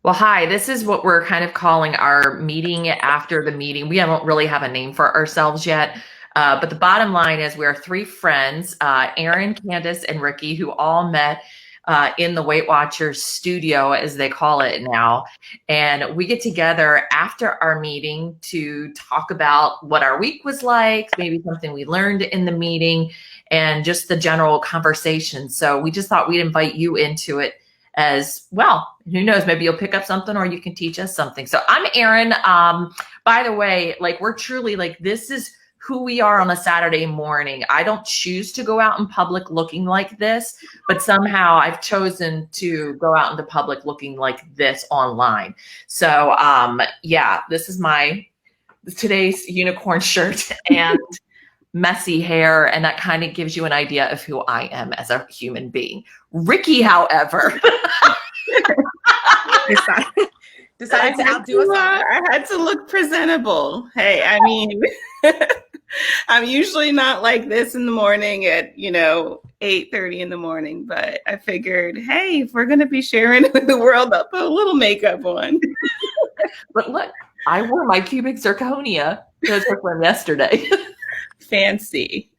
Well, hi, this is what we're kind of calling our meeting after the meeting. We don't really have a name for ourselves yet, but the bottom line is we're three friends, Erin, Candice, and Rikki, who all met in the Weight Watchers studio, as they call it now. And we get together after our meeting to talk about what our week was like, maybe something we learned in the meeting, and just the general conversation. So we just thought we'd invite you into it as well. Who knows, maybe you'll pick up something or you can teach us something. So I'm Erin. By the way, like we're truly like, this is who we are on a Saturday morning. I don't choose to go out in public looking like this, but somehow I've chosen to go out into public looking like this online. So yeah, this is my today's unicorn shirt and messy hair, and that kind of gives you an idea of who I am as a human being. Rikki, however, decided to outdo us all. I had to look presentable. Hey, I mean, I'm usually not like this in the morning at 8:30 in the morning, but I figured, hey, if we're gonna be sharing with the world, I'll put a little makeup on. But look, I wore my cubic zirconia to the room yesterday. Fancy.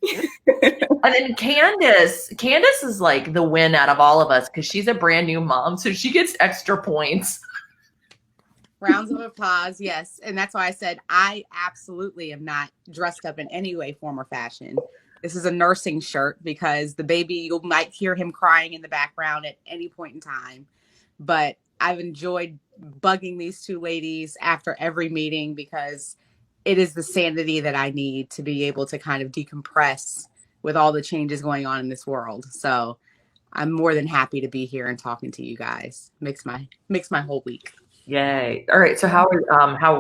And then Candice is like the win out of all of us because she's a brand new mom, so she gets extra points. Rounds of applause, yes. And that's why I said I absolutely am not dressed up in any way, form, or fashion. This is a nursing shirt because the baby, you might hear him crying in the background at any point in time. But I've enjoyed bugging these two ladies after every meeting because it is the sanity that I need to be able to kind of decompress with all the changes going on in this world. So I'm more than happy to be here and talking to you guys. Makes my whole week. Yay. All right. So how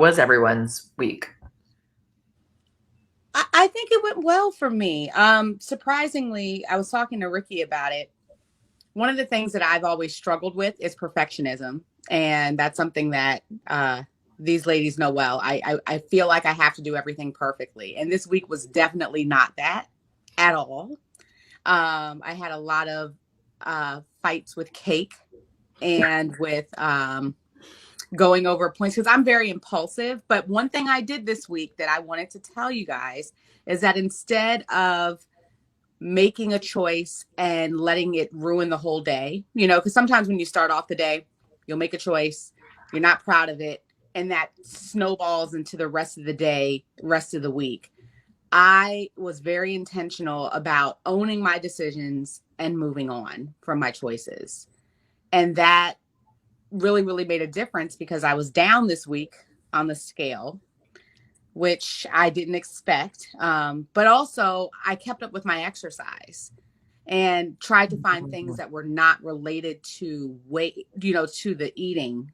was everyone's week? I think it went well for me. Surprisingly, I was talking to Rikki about it. One of the things that I've always struggled with is perfectionism. And that's something that these ladies know well. I feel like I have to do everything perfectly. And this week was definitely not that at all. I had a lot of fights with cake and with going over points because I'm very impulsive. But one thing I did this week that I wanted to tell you guys is that instead of making a choice and letting it ruin the whole day, because sometimes when you start off the day, you'll make a choice, you're not proud of it, and that snowballs into the rest of the day, rest of the week. I was very intentional about owning my decisions and moving on from my choices. And that really, really made a difference because I was down this week on the scale, which I didn't expect. But also I kept up with my exercise and tried to find things that were not related to weight, to the eating,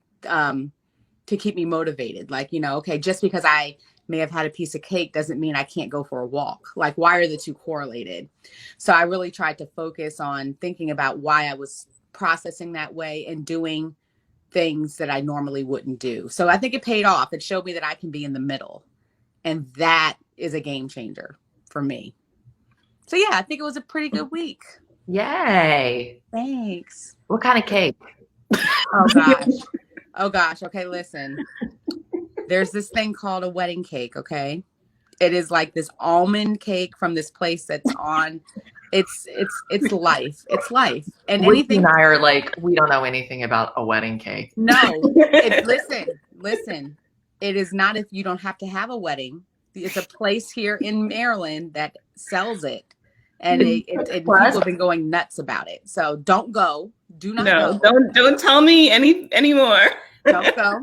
to keep me motivated. Like, okay, just because I may have had a piece of cake doesn't mean I can't go for a walk. Like, why are the two correlated? So I really tried to focus on thinking about why I was processing that way and doing things that I normally wouldn't do. So I think it paid off. It showed me that I can be in the middle. And that is a game changer for me. So yeah, I think it was a pretty good week. Yay. Thanks. What kind of cake? Oh gosh. Okay, listen. There's this thing called a wedding cake, okay? It is like this almond cake from this place that's on it's life. It's life. And Rikki and I are like, we don't know anything about a wedding cake. No. Listen. It is not if you don't have to have a wedding. It's a place here in Maryland that sells it. And people have been going nuts about it. So don't go. Do not go. Don't tell me anymore. Don't go.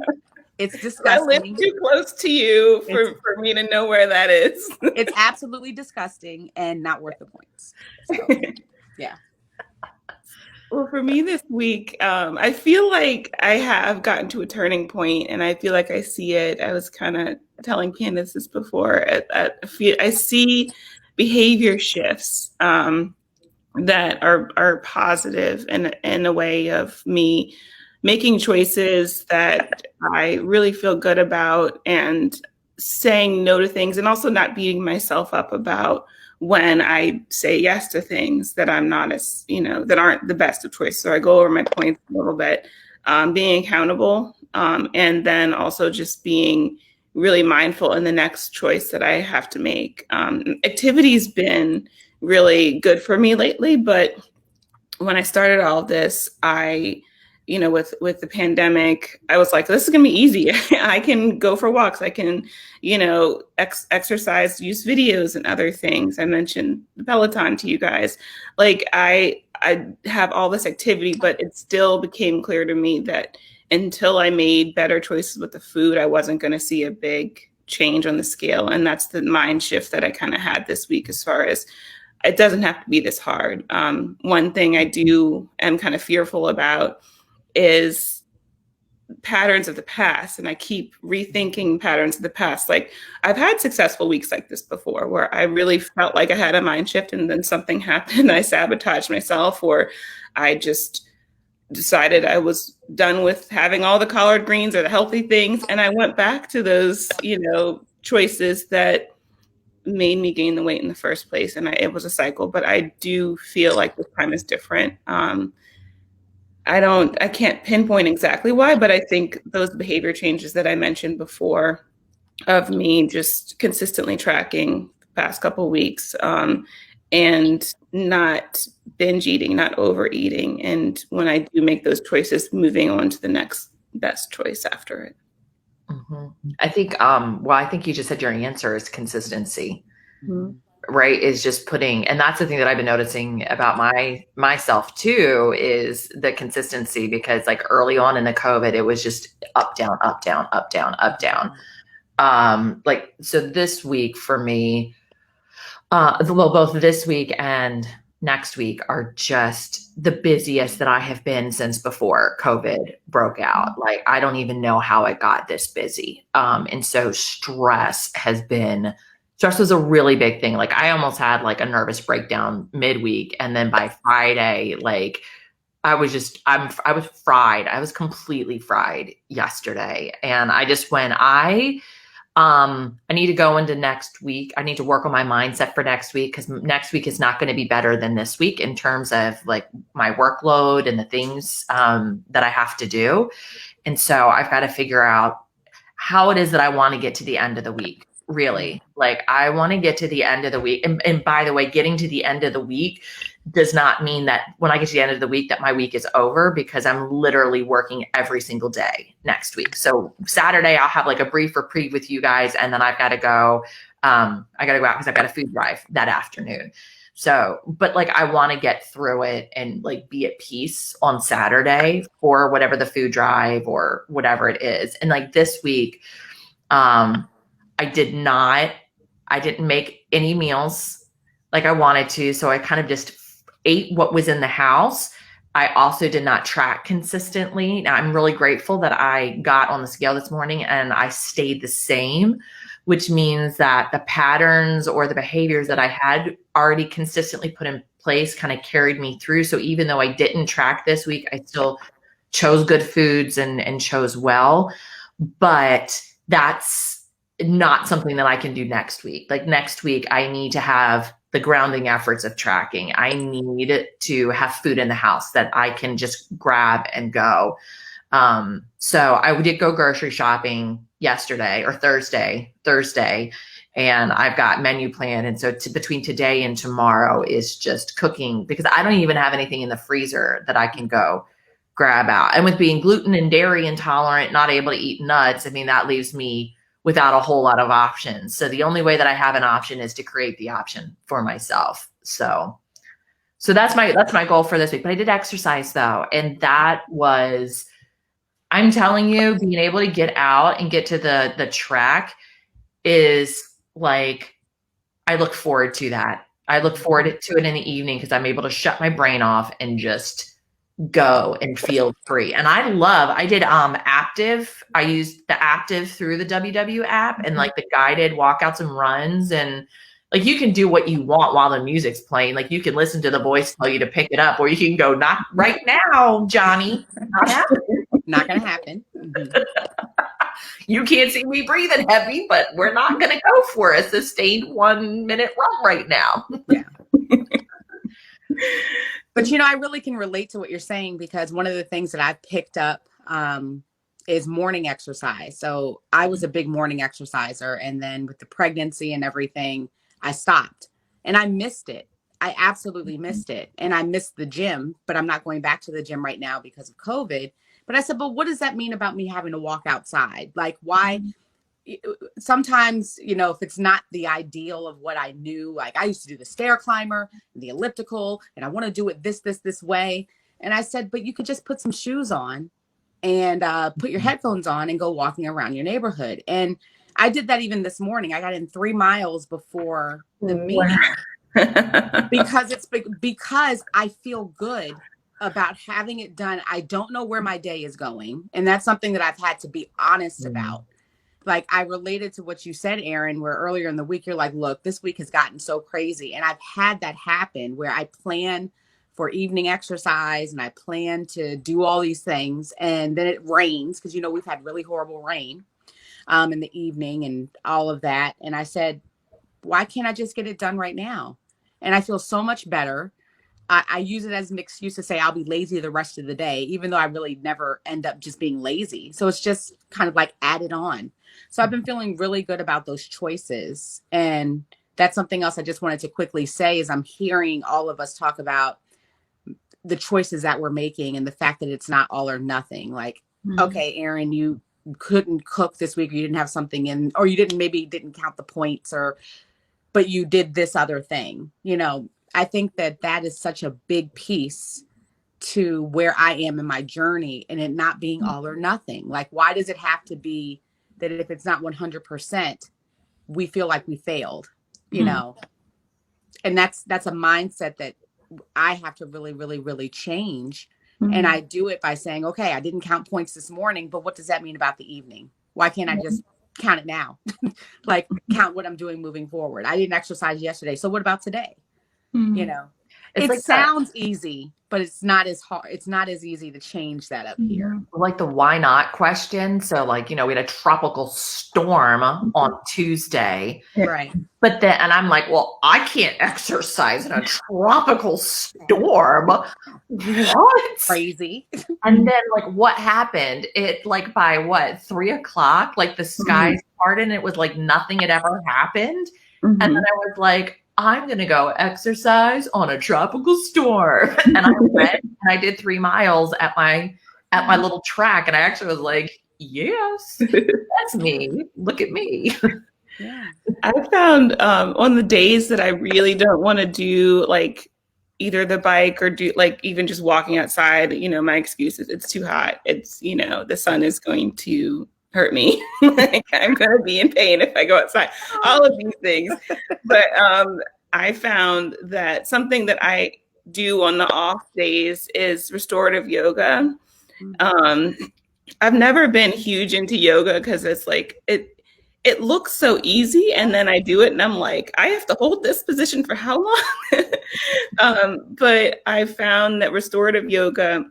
It's disgusting. I live too close to you for me to know where that is. It's absolutely disgusting and not worth the points. So, yeah. Well, for me this week, I feel like I have gotten to a turning point, and I feel like I see it. I was kind of telling Candice this before. I see behavior shifts that are positive in a way of me making choices that I really feel good about and saying no to things, and also not beating myself up about when I say yes to things that I'm not that aren't the best of choice. So I go over my points a little bit. Being accountable And then also just being really mindful in the next choice that I have to make. Activity's been really good for me lately, but when I started all of this, with the pandemic, I was like, this is gonna be easy. I can go for walks. I can, exercise, use videos and other things. I mentioned the Peloton to you guys. Like I have all this activity, but it still became clear to me that until I made better choices with the food, I wasn't going to see a big change on the scale. And that's the mind shift that I kind of had this week, as far as it doesn't have to be this hard. One thing I am kind of fearful about is patterns of the past. And I keep rethinking patterns of the past. Like, I've had successful weeks like this before, where I really felt like I had a mind shift and then something happened and I sabotaged myself, or I just decided I was done with having all the collard greens or the healthy things. And I went back to those, choices that made me gain the weight in the first place. And it was a cycle, but I do feel like this time is different. I can't pinpoint exactly why, but I think those behavior changes that I mentioned before, of me just consistently tracking the past couple of weeks, and not binge eating, not overeating. And when I do make those choices, moving on to the next best choice after it. Mm-hmm. I think you just said your answer is consistency, right? Is just and that's the thing that I've been noticing about myself too, is the consistency, because like early on in the COVID, it was just up, down, up, down, up, down, up, down. So this week for me, both this week and next week are just the busiest that I have been since before COVID broke out. Like, I don't even know how it got this busy. And so stress was a really big thing. Like, I almost had like a nervous breakdown midweek. And then by Friday, like, I was fried. I was completely fried yesterday. And I just I need to go into next week. I need to work on my mindset for next week, because next week is not going to be better than this week in terms of like my workload and the things that I have to do. And so I've got to figure out how it is that I want to get to the end of the week. Really, like, I want to get to the end of the week. And by the way, getting to the end of the week does not mean that when I get to the end of the week that my week is over, because I'm literally working every single day next week. So Saturday, I'll have like a brief reprieve with you guys. And then I've got to go. I got to go out because I've got a food drive that afternoon. So, but like, I want to get through it and like be at peace on Saturday for whatever the food drive or whatever it is. And like this week, I didn't make any meals like I wanted to. So I kind of just ate what was in the house. I also did not track consistently. Now, I'm really grateful that I got on the scale this morning and I stayed the same, which means that the patterns or the behaviors that I had already consistently put in place kind of carried me through. So even though I didn't track this week, I still chose good foods and chose well. But that's not something that I can do next week. Like next week, I need to have the grounding efforts of tracking. I need to have food in the house that I can just grab and go. So I did go grocery shopping yesterday or Thursday, and I've got menu plan. And so between today and tomorrow is just cooking, because I don't even have anything in the freezer that I can go grab out. And with being gluten and dairy intolerant, not able to eat nuts, I mean, that leaves me without a whole lot of options. So the only way that I have an option is to create the option for myself. So that's my goal for this week. But I did exercise though. And that was, I'm telling you, being able to get out and get to the track is like, I look forward to that. I look forward to it in the evening because I'm able to shut my brain off and just go and feel free. And I did Active. I used the Active through the WW app and like the guided walkouts and runs. And like, you can do what you want while the music's playing. Like, you can listen to the voice tell you to pick it up, or you can go, not right now, Johnny. Not happening. Not going to happen. You can't see me breathing heavy, but we're not going to go for a sustained 1 minute run right now. Yeah. But, I really can relate to what you're saying, because one of the things that I've picked up is morning exercise. So I was a big morning exerciser. And then with the pregnancy and everything, I stopped and I missed it. I absolutely missed it. And I missed the gym, but I'm not going back to the gym right now because of COVID. But I said, but what does that mean about me having to walk outside? Like, why? Sometimes, you know, if it's not the ideal of what I knew, like I used to do the stair climber, the elliptical, and I want to do it this way. And I said, but you could just put some shoes on and put your headphones on and go walking around your neighborhood. And I did that even this morning. I got in 3 miles before the meeting because I feel good about having it done. I don't know where my day is going. And that's something that I've had to be honest about. Like I related to what you said, Erin, where earlier in the week, you're like, look, this week has gotten so crazy. And I've had that happen where I plan for evening exercise and I plan to do all these things. And then it rains because, you know, we've had really horrible rain in the evening and all of that. And I said, why can't I just get it done right now? And I feel so much better. I use it as an excuse to say I'll be lazy the rest of the day, even though I really never end up just being lazy. So it's just kind of like added on. So I've been feeling really good about those choices. And that's something else I just wanted to quickly say is I'm hearing all of us talk about the choices that we're making and the fact that it's not all or nothing. Like, okay, Erin, you couldn't cook this week or you didn't have something in, or you didn't count the points but you did this other thing, you know. I think that is such a big piece to where I am in my journey and it not being all or nothing. Like, why does it have to be that if it's not 100%, we feel like we failed, you know? And that's a mindset that I have to really, really, really change. And I do it by saying, okay, I didn't count points this morning, but what does that mean about the evening? Why can't I just count it now? Like count what I'm doing moving forward. I didn't exercise yesterday. So what about today? You know, it like sounds easy, but it's not as hard. It's not as easy to change that up here. Like the why not question. So like, you know, we had a tropical storm on Tuesday. Right. But then, and I'm like, well, I can't exercise in a tropical storm. What? Crazy. And then like what happened? It like by what, 3 o'clock, like the skies parted and it was like nothing had ever happened. And then I was like, I'm going to go exercise on a tropical storm. And I went and I did 3 miles at my little track. And I actually was like, yes, that's me. Look at me. Yeah. I found on the days that I really don't want to do like either the bike or do like even just walking outside, you know, my excuse is it's too hot. It's, you know, the sun is going to hurt me. Like I'm going to be in pain if I go outside, all of these things. But I found that something that I do on the off days is restorative yoga. I've never been huge into yoga because it's like, it looks so easy. And then I do it and I'm like, I have to hold this position for how long? But I found that restorative yoga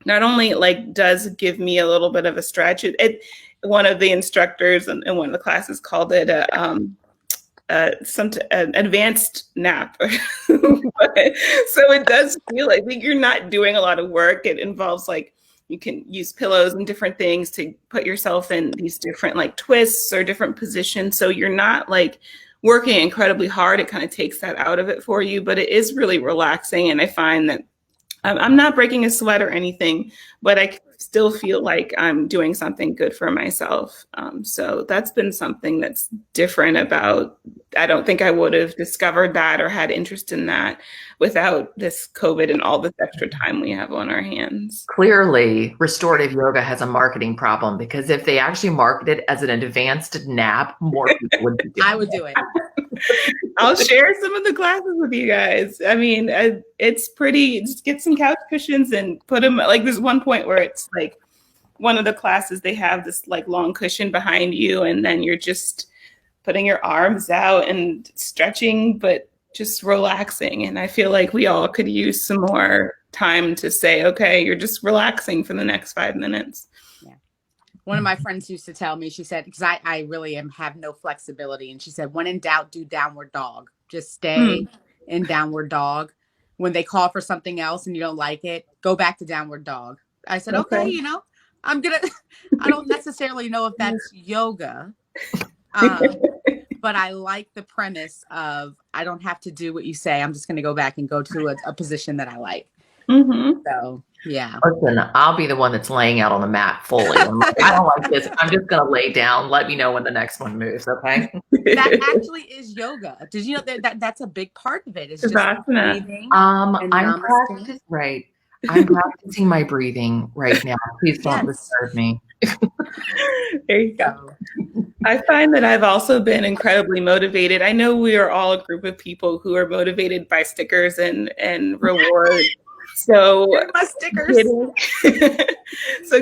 not only like does give me a little bit of a stretch, one of the instructors in one of the classes called it an advanced nap. So it does feel like you're not doing a lot of work. It involves like you can use pillows and different things to put yourself in these different like twists or different positions. So you're not like working incredibly hard. It kind of takes that out of it for you, but it is really relaxing. And I find that I'm not breaking a sweat or anything, but I still feel like I'm doing something good for myself. So that's been something that's different about, I don't think I would have discovered that or had interest in that without this COVID and all this extra time we have on our hands. Clearly, restorative yoga has a marketing problem because if they actually market it as an advanced nap, more people would be doing I would do it. I'll share some of the classes with you guys. I mean, it's pretty, just get some couch cushions and put them, like there's one point where it's like one of the classes, they have this like long cushion behind you and then you're just putting your arms out and stretching, but just relaxing. And I feel like we all could use some more time to say, okay, you're just relaxing for the next 5 minutes. One of my friends used to tell me, she said, because I really have no flexibility. And she said, when in doubt, do downward dog. Just stay in downward dog. When they call for something else and you don't like it, go back to downward dog. I said, okay, you know, I don't necessarily know if that's yoga. But I like the premise of I don't have to do what you say. I'm just going to go back and go to a position that I like. Mm-hmm. So, yeah. Listen, I'll be the one that's laying out on the mat fully. I'm like, I don't like this. I'm just going to lay down. Let me know when the next one moves. Okay. That actually is yoga. Did you know that's a big part of it? It's just Savasana. breathing and namaste. I'm practicing my breathing right now. Please don't Yes. disturb me. There you go. I find that I've also been incredibly motivated. I know we are all a group of people who are motivated by stickers and rewards. So My stickers.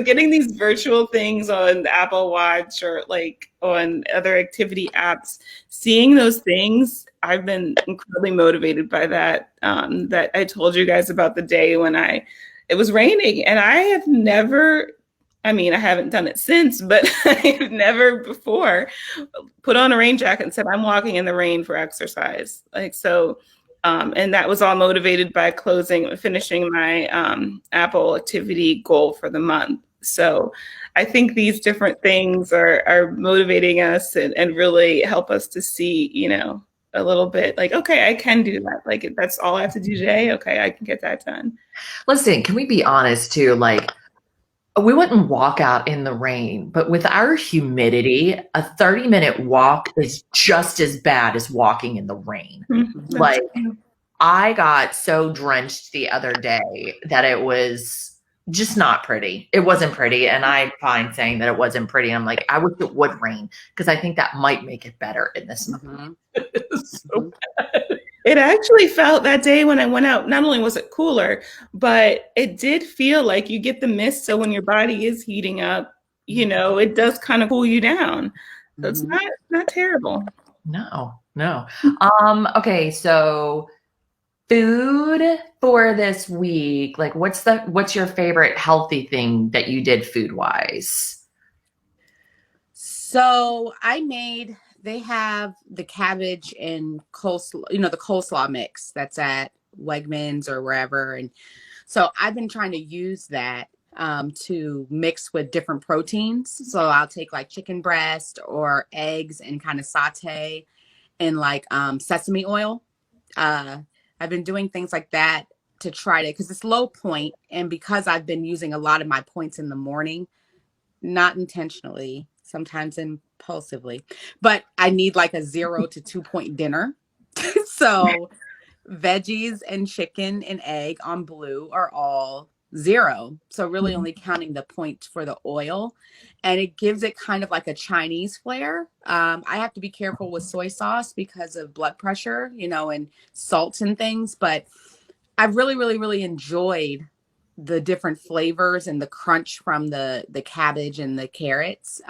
getting these virtual things on the Apple Watch or like on other activity apps, seeing those things, I've been incredibly motivated by that. That I told you guys about the day when it was raining, and I have never. I mean, I haven't done it since, but I've never before put on a rain jacket and said, I'm walking in the rain for exercise. Like, so, and that was all motivated by finishing my Apple activity goal for the month. So I think these different things are motivating us and really help us to see, a little bit like, okay, I can do that. Like, if that's all I have to do today, okay, I can get that done. Listen, can we be honest too? Like, we wouldn't walk out in the rain, but with our humidity, a 30-minute walk is just as bad as walking in the rain. Mm-hmm. Like, I got so drenched the other day that it was just not pretty. It wasn't pretty. And I'm fine saying that it wasn't pretty. I'm like, I wish it would rain because I think that might make it better in this month. So bad. It actually felt that day when I went out, not only was it cooler, but it did feel like you get the mist. So when your body is heating up, it does kind of cool you down. So it's not terrible. No. Okay. So food for this week, like what's your favorite healthy thing that you did food wise? So they have the cabbage and coleslaw, the coleslaw mix that's at Wegmans or wherever. And so I've been trying to use that to mix with different proteins. So I'll take like chicken breast or eggs and kind of saute in like sesame oil. I've been doing things like that to try to, because it's low point, and because I've been using a lot of my points in the morning, not intentionally, sometimes impulsively, but I need like a 0 to 2 point dinner. So veggies and chicken and egg on blue are all 0. So really only counting the point for the oil, and it gives it kind of like a Chinese flair. I have to be careful with soy sauce because of blood pressure, and salts and things, but I've really, really, really enjoyed the different flavors and the crunch from the cabbage and the carrots.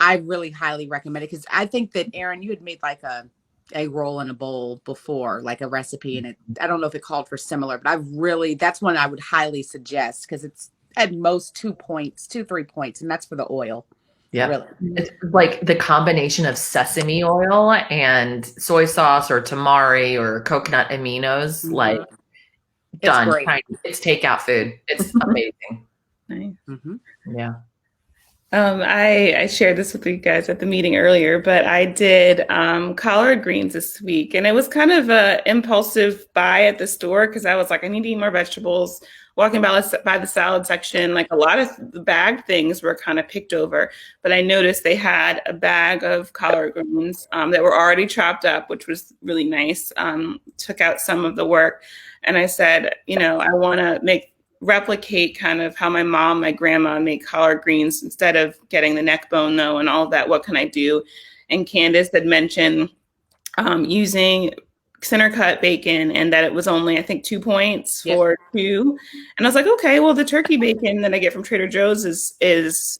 I really highly recommend it because I think that, Erin, you had made like a egg roll in a bowl before, like a recipe, and I don't know if it called for similar, but that's one I would highly suggest because it's at most 2 points, 3 points, and that's for the oil. Yeah. Really. It's like the combination of sesame oil and soy sauce or tamari or coconut aminos, like done. It's great. It's takeout food. It's amazing. Nice. Yeah. I shared this with you guys at the meeting earlier, but I did collard greens this week, and it was kind of a impulsive buy at the store because I was like, I need to eat more vegetables. Walking by the salad section, like a lot of the bagged things were kind of picked over, but I noticed they had a bag of collard greens that were already chopped up, which was really nice. Took out some of the work, and I said, I want to replicate kind of how my grandma made collard greens instead of getting the neck bone though and all of that. What can I do? And Candice had mentioned using center cut bacon and that it was only, I think, 2 points for 2. And I was like, okay, well, the turkey bacon that I get from Trader Joe's is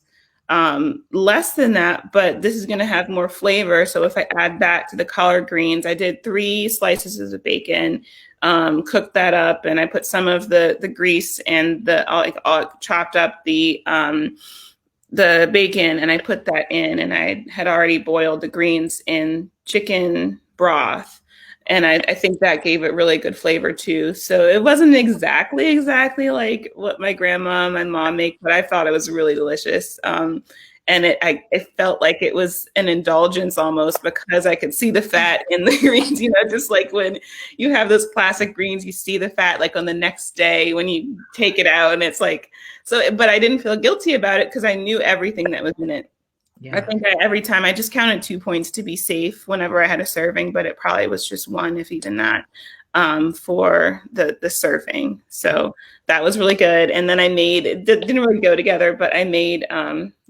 less than that, but this is going to have more flavor. So if I add that to the collard greens, I did 3 slices of bacon, cooked that up, and I put some of the grease and I chopped up the bacon, and I put that in, and I had already boiled the greens in chicken broth. And I think that gave it really good flavor too. So it wasn't exactly like what my grandma and my mom make, but I thought it was really delicious. And it felt like it was an indulgence almost, because I could see the fat in the greens, just like when you have those classic greens, you see the fat like on the next day when you take it out, and it's like, so, but I didn't feel guilty about it because I knew everything that was in it. Yeah. I think every time I just counted 2 points to be safe whenever I had a serving, but it probably was just 1, if even that, for the serving. So that was really good. And then I made, it didn't really go together, but I made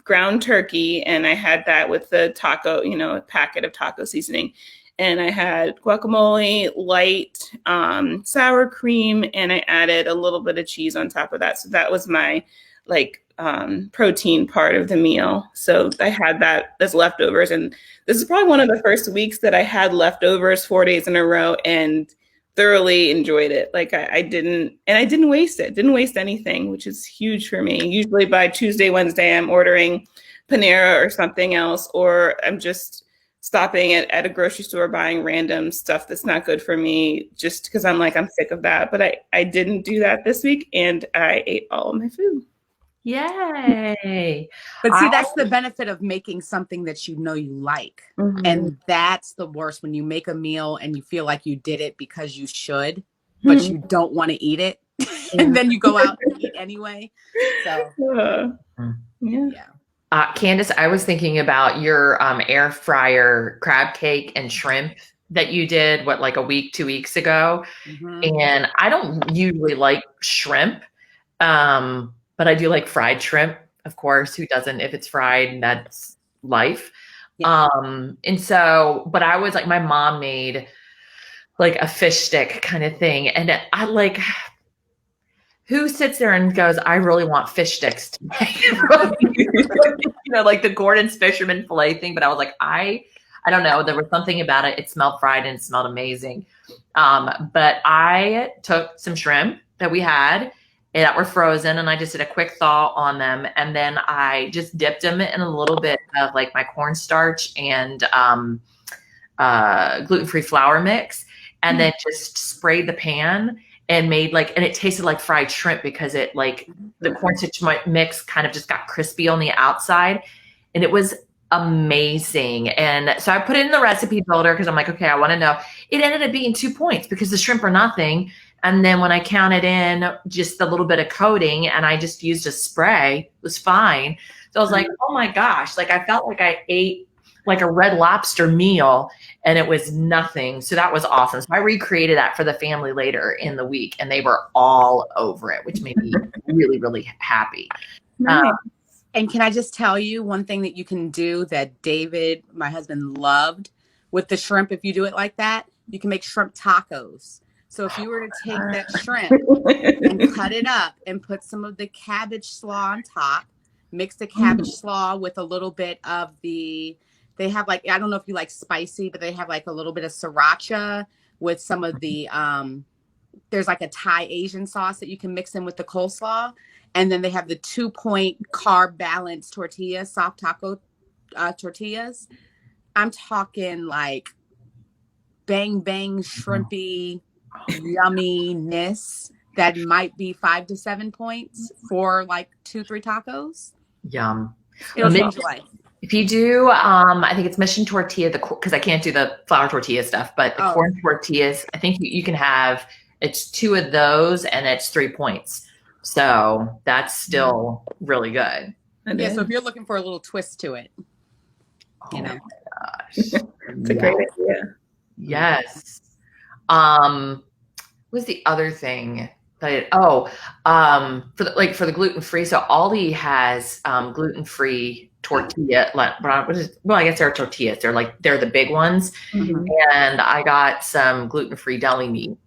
ground turkey, and I had that with the taco, a packet of taco seasoning. And I had guacamole, light, sour cream, and I added a little bit of cheese on top of that. So that was my protein part of the meal. So I had that as leftovers. And this is probably one of the first weeks that I had leftovers 4 days in a row and thoroughly enjoyed it. Like I didn't waste it. Didn't waste anything, which is huge for me. Usually by Tuesday, Wednesday, I'm ordering Panera or something else, or I'm just stopping at a grocery store buying random stuff that's not good for me just because I'm sick of that. But I didn't do that this week, and I ate all of my food. Yay. But see, that's the benefit of making something that you like. Mm-hmm. And that's the worst, when you make a meal and you feel like you did it because you should, but you don't want to eat it. And then you go out and eat anyway. So, yeah. Candice, I was thinking about your air fryer crab cake and shrimp that you did, like a week, 2 weeks ago. Mm-hmm. And I don't usually like shrimp. But I do like fried shrimp, of course. Who doesn't? If it's fried, that's life. Yeah. And so, but I was my mom made like a fish stick kind of thing. And I who sits there and goes, I really want fish sticks today? Like the Gordon's Fisherman Filet thing. But I was like, I don't know. There was something about it. It smelled fried and it smelled amazing. But I took some shrimp that we had that were frozen, and I just did a quick thaw on them, and then I just dipped them in a little bit of my cornstarch and gluten-free flour mix, and then just sprayed the pan and made and it tasted like fried shrimp, because it the cornstarch mix kind of just got crispy on the outside, and it was amazing. And so I put it in the recipe builder because I'm like, okay, I want to know. It ended up being 2 points because the shrimp are nothing. And then when I counted in just a little bit of coating and I just used a spray, it was fine. So I was like, oh my gosh, I felt like I ate a Red Lobster meal and it was nothing. So that was awesome. So I recreated that for the family later in the week, and they were all over it, which made me really, really happy. Nice. And can I just tell you one thing that you can do that David, my husband, loved with the shrimp? If you do it like that, you can make shrimp tacos. So if you were to take that shrimp and cut it up and put some of the cabbage slaw on top, mix the cabbage slaw with a little bit of they have I don't know if you like spicy, but they have a little bit of sriracha with some of the, there's a Thai Asian sauce that you can mix in with the coleslaw. And then they have the 2-point carb balance tortillas, soft taco tortillas. I'm talking bang, bang, shrimpy yumminess that might be 5 to 7 points for 2-3 tacos. Yum. It'll change your life. If you do, I think it's Mission Tortilla, because I can't do the flour tortilla stuff, but the corn tortillas, I think you can have, it's 2 of those and it's 3 points. So that's still really good. Yeah. So if you're looking for a little twist to it, my gosh. It's a great idea. Yes. What was the other thing that for the gluten-free? So Aldi has gluten-free tortilla. I guess they're tortillas. They're the big ones. Mm-hmm. And I got some gluten-free deli meat.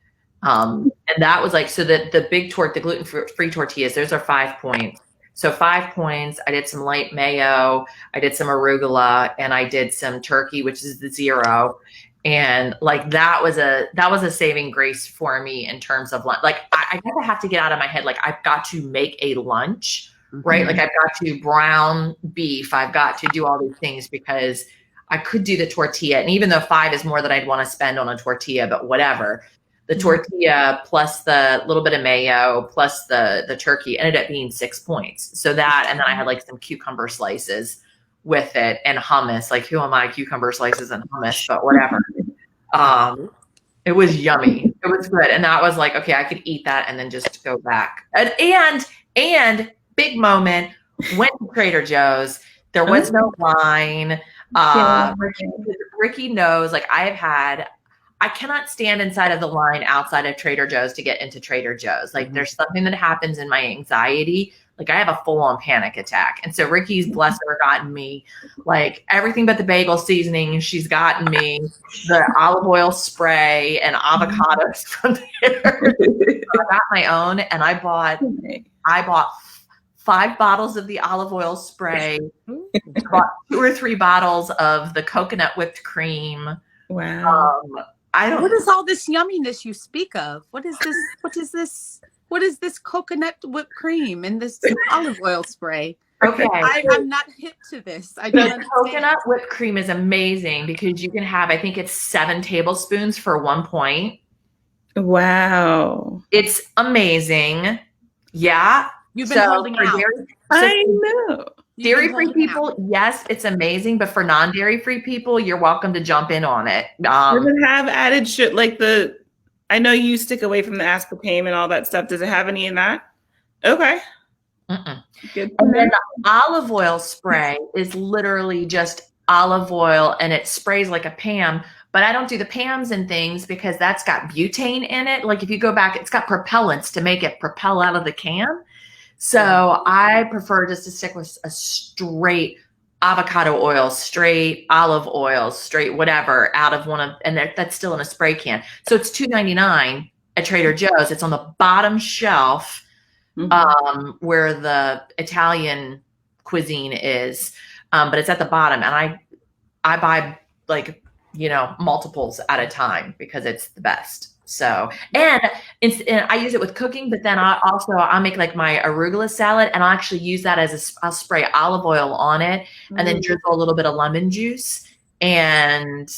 And that was so that the gluten-free tortillas, those are 5 points. So 5 points. I did some light mayo. I did some arugula, and I did some turkey, which is the 0. And that was a saving grace for me in terms of I never have to get out of my head. I've got to make a lunch, right? I've got to brown beef. I've got to do all these things because I could do the tortilla. And even though 5 is more than I'd want to spend on a tortilla, but whatever, the tortilla plus the little bit of mayo plus the turkey ended up being 6 points. So that, and then I had like some cucumber slices with it and hummus. Like, who am I? Cucumber slices and hummus, but whatever. It was yummy. It was good. And that was like, okay, I could eat that and then just go back. And big moment, went to Trader Joe's. There was no line. Rikki knows, like, I cannot stand inside of the line outside of Trader Joe's to get into Trader Joe's. Like, there's something that happens in my anxiety. Like, I have a full-on panic attack. And so Rikki's, bless her, gotten me like everything but the bagel seasoning. She's gotten me the olive oil spray and avocados from there. So I got my own, and I bought 5 bottles of the olive oil spray. I bought 2 or 3 bottles of the coconut whipped cream. Wow. What is all this yumminess you speak of? What is this? What is this? What is this coconut whipped cream and this olive oil spray? Okay. I'm not hip to this. I don't understand. Coconut whipped cream is amazing because you can have, I think it's 7 tablespoons for 1 point. Wow. It's amazing. Yeah. You've been holding out. I know. Dairy-free people, yes, it's amazing. But for non-dairy-free people, you're welcome to jump in on it. Does it have added shit like I know you stick away from the aspartame and all that stuff. Does it have any of that? Okay. Good. And then the olive oil spray is literally just olive oil, and it sprays like a Pam. But I don't do the Pams and things because that's got butane in it. Like, if you go back, it's got propellants to make it propel out of the can. So I prefer just to stick with a straight avocado oil, straight olive oil, straight whatever out of and that's still in a spray can. So it's $2.99 at Trader Joe's. It's on the bottom shelf where the Italian cuisine is, but it's at the bottom. And I buy, like, multiples at a time because it's the best. So, and I use it with cooking, but then I'll make like my arugula salad, and I'll actually use that I'll spray olive oil on it and then drizzle a little bit of lemon juice and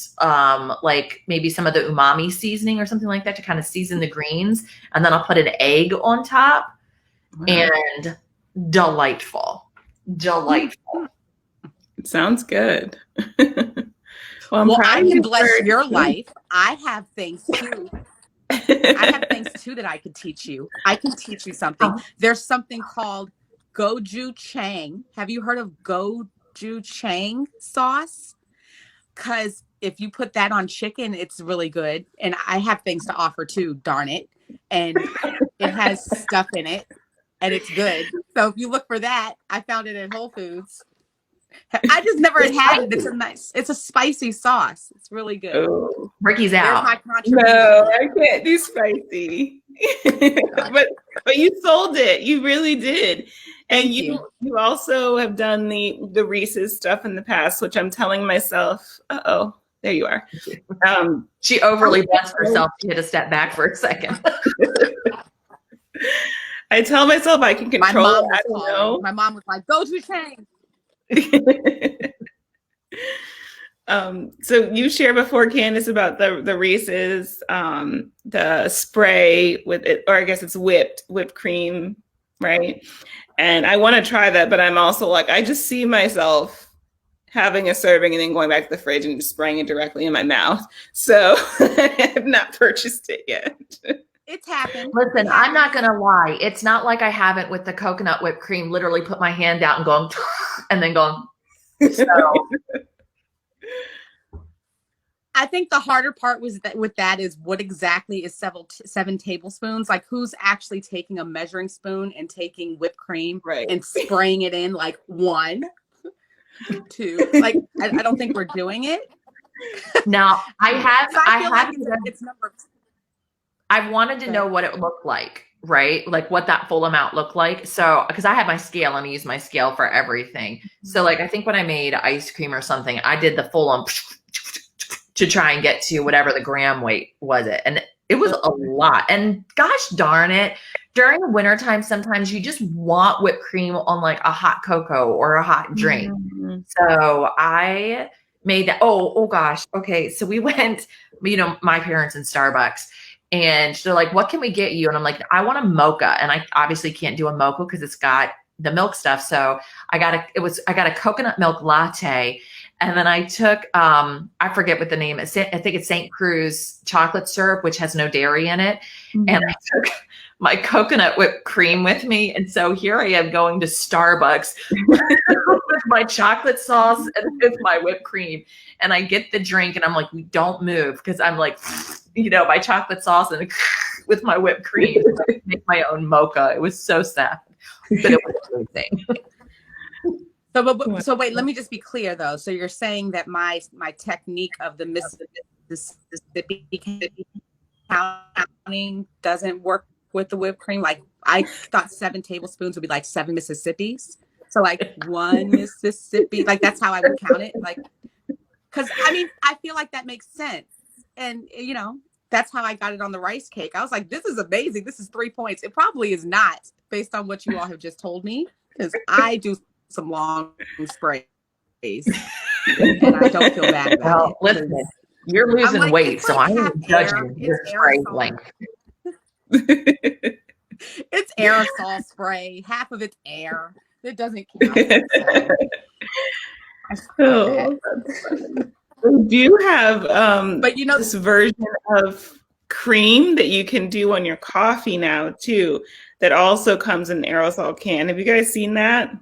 like maybe some of the umami seasoning or something like that to kind of season the greens. And then I'll put an egg on top. And delightful. It sounds good. Well, I can bless your life. I have things too. I have things too that I could teach you. I can teach you something. There's something called gochujang. Have you heard of gochujang sauce? Because if you put that on chicken, it's really good. And I have things to offer too, darn it. And it has stuff in it, and it's good. So if you look for that, I found it at Whole Foods. I just never had it. It's a spicy sauce. It's really good. Oh, Rikki's out. My contribution. No, I can't do spicy. but you sold it. You really did. And you also have done the Reese's stuff in the past, which I'm telling myself, there you are. She overly blessed herself. She had to step back for a second. I tell myself I can control it. I don't know. My mom was like, go to change. So you shared before, Candice, about the Reese's, the spray with it, or I guess it's whipped cream, right? And I want to try that, but I'm also like, I just see myself having a serving and then going back to the fridge and just spraying it directly in my mouth. So I have not purchased it yet. It's happened. Listen, I'm not going to lie. It's not like I haven't with the coconut whipped cream, literally put my hand out and going, and then going. So. I think the harder part was that is what exactly is 7 tablespoons? Like, who's actually taking a measuring spoon and taking whipped cream and spraying it in like 1, 2? Like, I don't think we're doing it. Now, I've wanted to know what it looked like, right? Like what that full amount looked like. So, because I have my scale and I use my scale for everything. So like, I think when I made ice cream or something, I did the full on to try and get to whatever the gram weight was it. And it was a lot. And gosh darn it, during the wintertime, sometimes you just want whipped cream on like a hot cocoa or a hot drink. Mm-hmm. So made that. Oh gosh. Okay. So we went, my parents in Starbucks, and they're like, what can we get you? And I'm like, I want a mocha. And I obviously can't do a mocha because it's got the milk stuff. So I got a coconut milk latte. And then I took, I forget what the name is. I think it's St. Cruz chocolate syrup, which has no dairy in it. Mm-hmm. And I took my coconut whipped cream with me. And so here I am going to Starbucks with my chocolate sauce and with my whipped cream. And I get the drink and I'm like, we don't move. Cause I'm like, my chocolate sauce and with my whipped cream, I make my own mocha. It was so sad, but it was amazing. So wait, let me just be clear though. So you're saying that my technique of the Mississippi counting doesn't work with the whipped cream? Like I thought 7 tablespoons would be like 7 Mississippis. So like 1 Mississippi, like that's how I would count it. Like, cause I mean, I feel like that makes sense. And that's how I got it on the rice cake. I was like, this is amazing. This is 3 points. It probably is not based on what you all have just told me. Cause I do some long sprays and I don't feel bad about it. Listen, you're losing weight, so I'm judging your spray length. It's aerosol spray. Half of it's air. It doesn't count. So. We do have but this version of cream that you can do on your coffee now too, that also comes in an aerosol can. Have you guys seen that?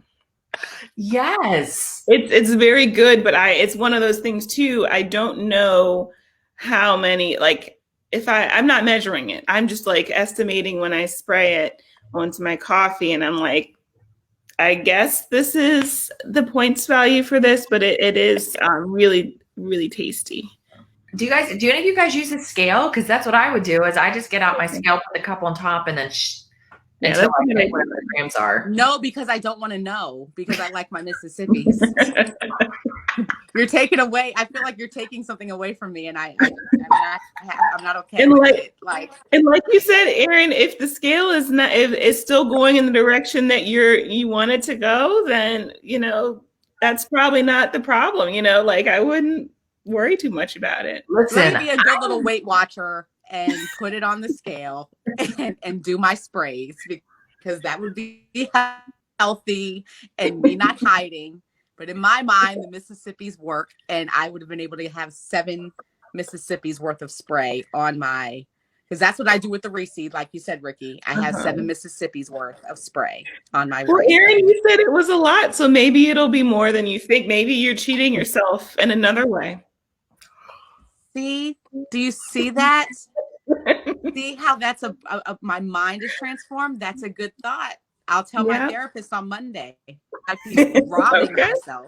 Yes. It's very good, but it's one of those things too. I don't know how many, like if I'm not measuring it. I'm just like estimating when I spray it onto my coffee, and I'm like, I guess this is the points value for this, but it is really, really tasty. Do any of you guys use a scale? Because that's what I would do. Is I just get out my scale, put the cup on top, and then until I know where the grams are. No, because I don't want to know, because I like my Mississippis. You're taking away. I feel like you're taking something away from me, and I'm not okay. And like you said, Erin, if the scale is not, if it's still going in the direction that you want it to go, then that's probably not the problem. Like I wouldn't worry too much about it. Listen, let me be a good little Weight Watcher and put it on the scale and do my sprays, because that would be healthy and me not hiding. But in my mind, the Mississippi's work, and I would have been able to have 7 Mississippi's worth of spray on my, because that's what I do with the Reese's. Like you said, Rikki, I have 7 Mississippi's worth of spray on my. Well, Erin, you said it was a lot, so maybe it'll be more than you think. Maybe you're cheating yourself in another way. See, do you see that? See how that's my mind is transformed? That's a good thought. I'll tell my therapist on Monday. I've been robbing myself.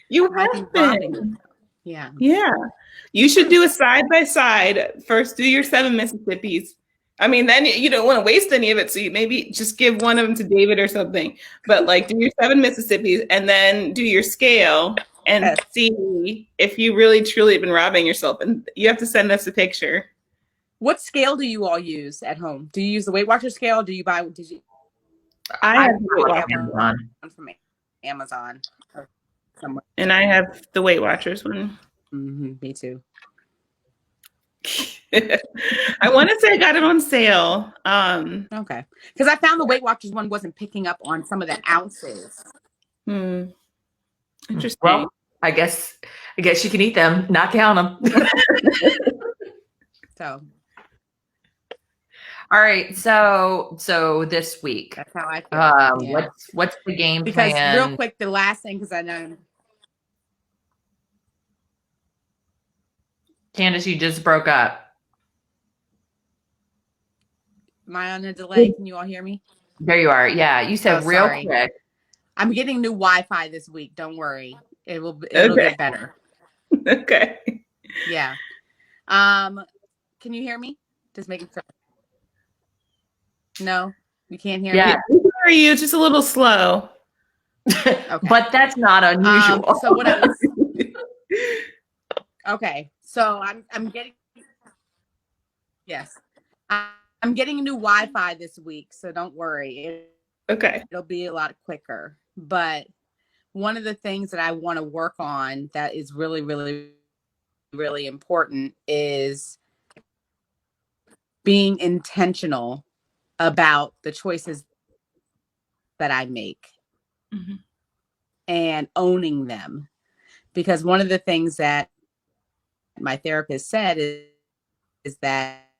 You have been. Yeah. Yeah. You should do a side by side. First, do your 7 Mississippis. I mean, then you don't want to waste any of it. So you maybe just give one of them to David or something. But like do your 7 Mississippis and then do your scale and see if you really truly have been robbing yourself. And you have to send us a picture. What scale do you all use at home? Do you use the Weight Watchers scale? Or do you buy? I have the Weight Watchers one from Amazon or somewhere. And I have the Weight Watchers one. Mm-hmm, me too. I want to say I got it on sale. Okay, because I found the Weight Watchers one wasn't picking up on some of the ounces. Interesting. Well, I guess you can eat them, not count them. So. All right, so this week, that's how I feel. What's the game because plan? Real quick, the last thing, because I know Candice, you just broke up. Am I on a delay? Can you all hear me? There you are. Yeah, you said real quick. I'm getting new Wi-Fi this week. Don't worry, it'll get better. Okay. Yeah. Can you hear me? Just making sure. No, you can't hear me. Yeah, we can hear you. Just a little slow. Okay. But that's not unusual. So what I was okay. So I'm getting I'm getting new Wi-Fi this week, so don't worry. Okay. It'll be a lot quicker. But one of the things that I want to work on that is really, really, really important is being intentional about the choices that I make Mm-hmm. and owning them. Because one of the things that my therapist said is that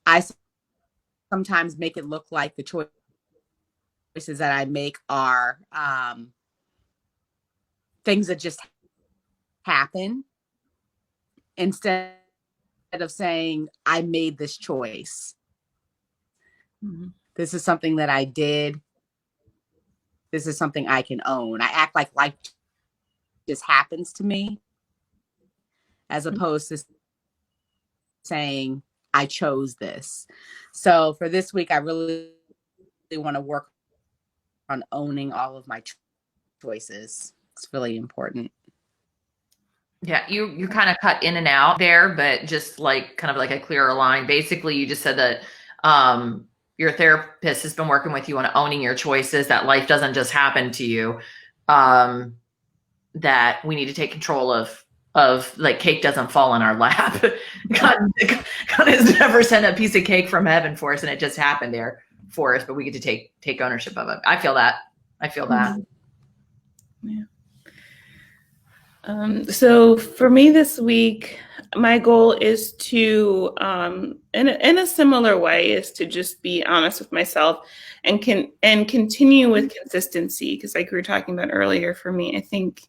I sometimes make it look like the choices that I make are things that just happen, instead of saying, I made this choice. Mm-hmm. This is something that I did. This is something I can own. I act like life just happens to me, as opposed to saying, I chose this. So for this week, I really want to work on owning all of my choices. It's really important. Yeah, you kind of cut in and out there, but just like kind of like a clearer line. Basically, you just said that your therapist has been working with you on owning your choices, that life doesn't just happen to you. That we need to take control of like cake doesn't fall in our lap. God has never sent a piece of cake from heaven for us and it just happened there for us, but we get to take ownership of it. I feel that. Yeah. So for me this week, my goal is to, in a similar way, is to just be honest with myself and continue with consistency. Because like we were talking about earlier, for me, I think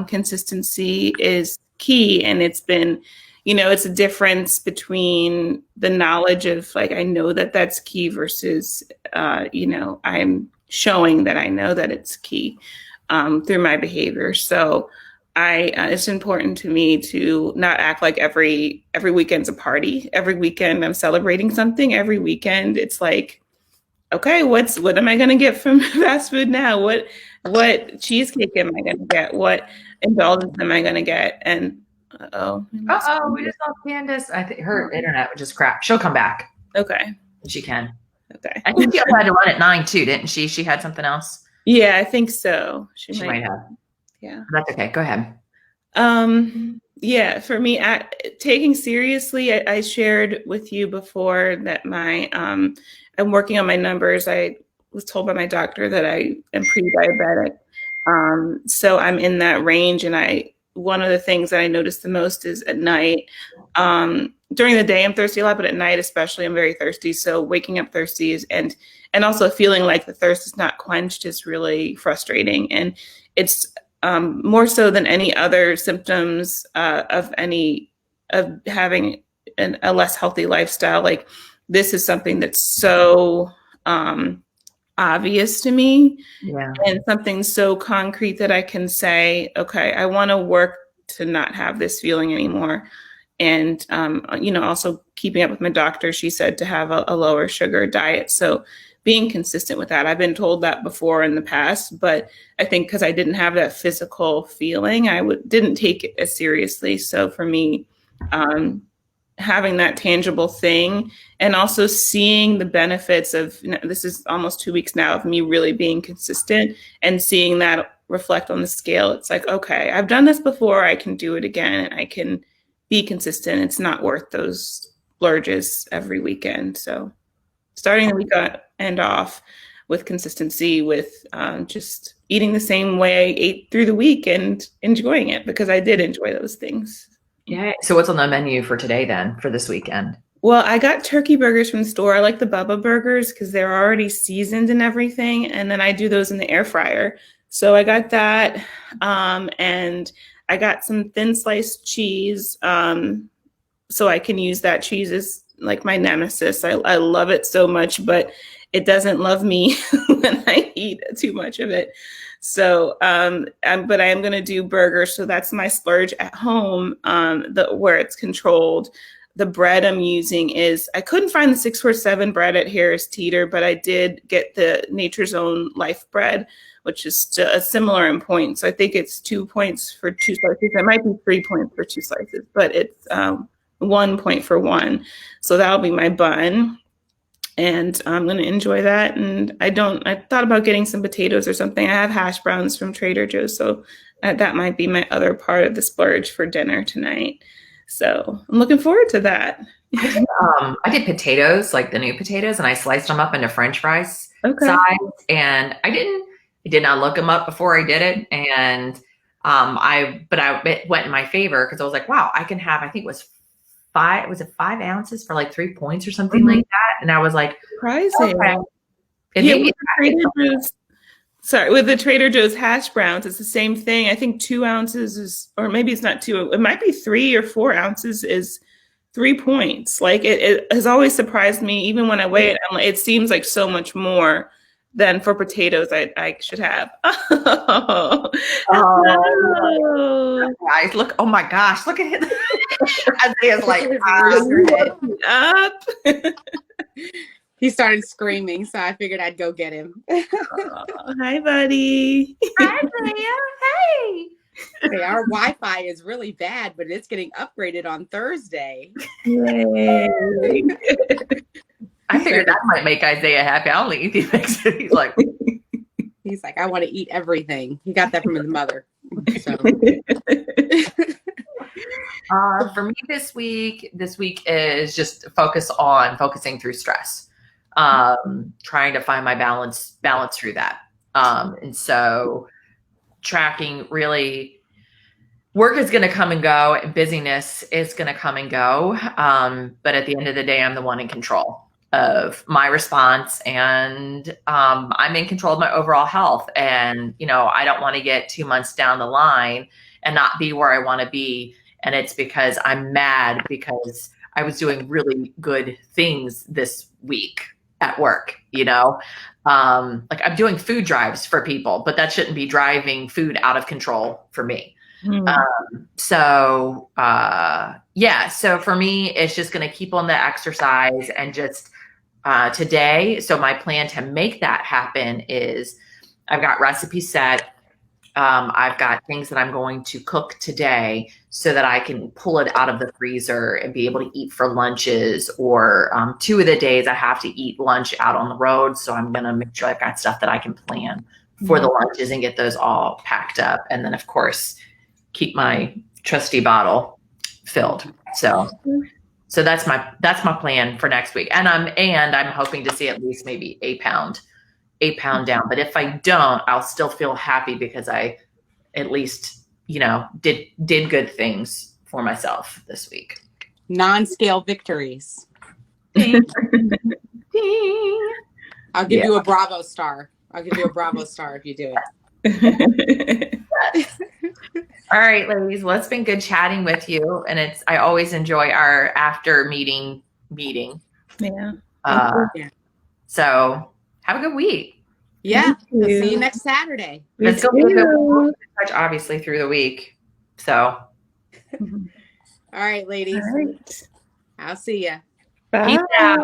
consistency is key, and it's been, it's a difference between the knowledge of like I know that that's key versus, I'm showing that I know that it's key through my behavior. So it's important to me to not act like every weekend's a party. Every weekend I'm celebrating something. Every weekend it's like, okay, what am I going to get from fast food now? What cheesecake am I going to get? What indulgence am I going to get? And we just lost Candice. I think her internet would just crap. She'll come back. Okay, She can. Okay. I think she had to run at 9 too, didn't she? She had something else. Yeah, I think so. She might have. Yeah. That's okay. Go ahead. Yeah, for me, taking seriously, I shared with you before that I'm working on my numbers. I was told by my doctor that I am pre-diabetic. So I'm in that range, and one of the things that I notice the most is at night. During the day, I'm thirsty a lot, but at night, especially, I'm very thirsty. So waking up thirsty and also feeling like the thirst is not quenched is really frustrating. And it's more so than any other symptoms of having a less healthy lifestyle. Like this is something that's so obvious to me, and something so concrete that I can say, okay, I want to work to not have this feeling anymore. And also keeping up with my doctor, she said to have a lower sugar diet. So being consistent with that. I've been told that before in the past, but I think because I didn't have that physical feeling, I didn't take it as seriously. So for me, having that tangible thing and also seeing the benefits of, this is almost 2 weeks now of me really being consistent and seeing that reflect on the scale. It's like, okay, I've done this before. I can do it again, and I can be consistent. It's not worth those splurges every weekend. So starting the weekend off with consistency, with just eating the same way I ate through the week and enjoying it, because I did enjoy those things. Yeah. So what's on the menu for today then, for this weekend? Well, I got turkey burgers from the store. I like the Bubba burgers because they're already seasoned and everything. And then I do those in the air fryer. So I got that. And I got some thin sliced cheese. So I can use that cheese as like my nemesis. I love it so much, but it doesn't love me when I eat too much of it. So, but I am going to do burgers. So that's my splurge at home, where it's controlled. The bread I'm using I couldn't find the 647 bread at Harris Teeter, but I did get the Nature's Own Life bread, which is similar in points. So I think it's 2 points for 2 slices. It might be 3 points for 2 slices, but it's 1 point for one. So that'll be my bun. And I'm going to enjoy that. And I thought about getting some potatoes or something. I have hash browns from Trader Joe's. So that might be my other part of the splurge for dinner tonight. So I'm looking forward to that. I did potatoes, like the new potatoes, and I sliced them up into French fries size. And I did not look them up before I did it. And it went in my favor because I was like, wow, I can have, I think it was 5 ounces for like 3 points or something like that. And I was like, surprising. Okay. With the Trader Joe's hash browns, it's the same thing. I think 2 ounces is, or maybe it's not 2, it might be 3 or 4 ounces is 3 points. Like it has always surprised me, even when I weigh it, it seems like so much more than for potatoes I should have. Oh, guys, look, oh my gosh, look at him. Isaiah's like, up. He started screaming, so I figured I'd go get him. Hi, buddy. Hi, Isaiah. Hey, our Wi-Fi is really bad, but it's getting upgraded on Thursday. Yay. I figured that might make Isaiah happy. I only eat these things. He's like, I want to eat everything. He got that from his mother. So. For me this week is just focusing through stress, trying to find my balance through that. And so tracking, really, work is going to come and go, and busyness is going to come and go. But at the end of the day, I'm the one in control of my response, and I'm in control of my overall health. And, I don't want to get 2 months down the line and not be where I want to be. And it's because I'm mad because I was doing really good things this week at work, like I'm doing food drives for people, but that shouldn't be driving food out of control for me. So for me, it's just going to keep on the exercise and just today. So my plan to make that happen is I've got recipes set. I've got things that I'm going to cook today so that I can pull it out of the freezer and be able to eat for lunches, or 2 of the days I have to eat lunch out on the road. So I'm going to make sure I've got stuff that I can plan for the lunches and get those all packed up. And then, of course, keep my trusty bottle filled. So that's my plan for next week. And I'm hoping to see at least maybe 8 pound down. But if I don't, I'll still feel happy because I at least, did good things for myself this week. Non-scale victories. Ding. I'll give you a Bravo star. I'll give you a Bravo star if you do it. All right, ladies. Well, it's been good chatting with you. And I always enjoy our after meeting. Yeah. So have a good week. Yeah. I'll see you next Saturday. Let's go touch obviously through the week. So. All right, ladies. All right. I'll see ya. Bye. Peace out.